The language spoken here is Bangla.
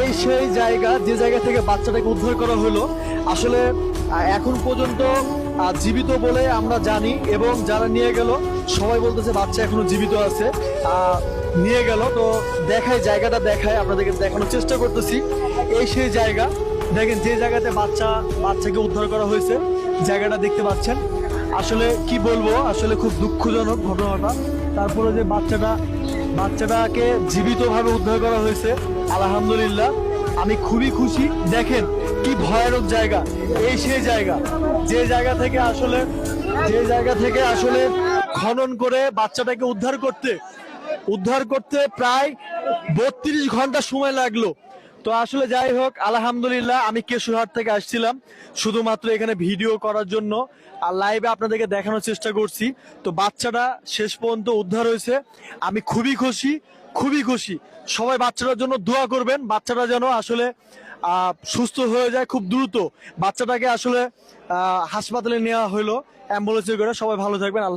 এই সেই জায়গা যে জায়গা থেকে বাচ্চাটাকে উদ্ধার করা হলো। আসলে এখন পর্যন্ত জীবিত বলে আমরা জানি, এবং যারা নিয়ে গেল সবাই বলতেছে বাচ্চা এখনো জীবিত আছে। নিয়ে গেল তো দেখায়, জায়গাটা দেখায়, আপনাদেরকে দেখানোর চেষ্টা করতেছি। এই সেই জায়গা, দেখেন যে জায়গাতে বাচ্চাকে উদ্ধার করা হয়েছে, জায়গাটা দেখতে পাচ্ছেন। আসলে কি বলবো, আসলে খুব দুঃখজনক ঘটনাটা। তারপরে যে বাচ্চাটাকে জীবিতভাবে উদ্ধার করা হয়েছে, আলহামদুলিল্লাহ আমি খুবই খুশি। দেখেন কি ভয়ানক জায়গা, এই সেই জায়গা যে জায়গা থেকে আসলে খনন করে বাচ্চাটাকে উদ্ধার করতে প্রায় 32 ঘন্টা সময় লাগলো। তো আসলে যাই হোক, আলহামদুলিল্লাহ আমি কেশুরহাট থেকে আসছিলাম শুধুমাত্র এখানে ভিডিও করার জন্য, আর লাইভে আপনাদেরকে দেখানোর চেষ্টা করছি। তো বাচ্চাটা শেষ পর্যন্ত উদ্ধার হয়েছে, আমি খুবই খুশি। সবাই বাচ্চাটার জন্য দোয়া করবেন, বাচ্চাটা যেন আসলে সুস্থ হয়ে যায় খুব দ্রুত। বাচ্চাটাকে আসলে হাসপাতালে নেওয়া হলো অ্যাম্বুলেন্সে করে। সবাই ভালো থাকবেন।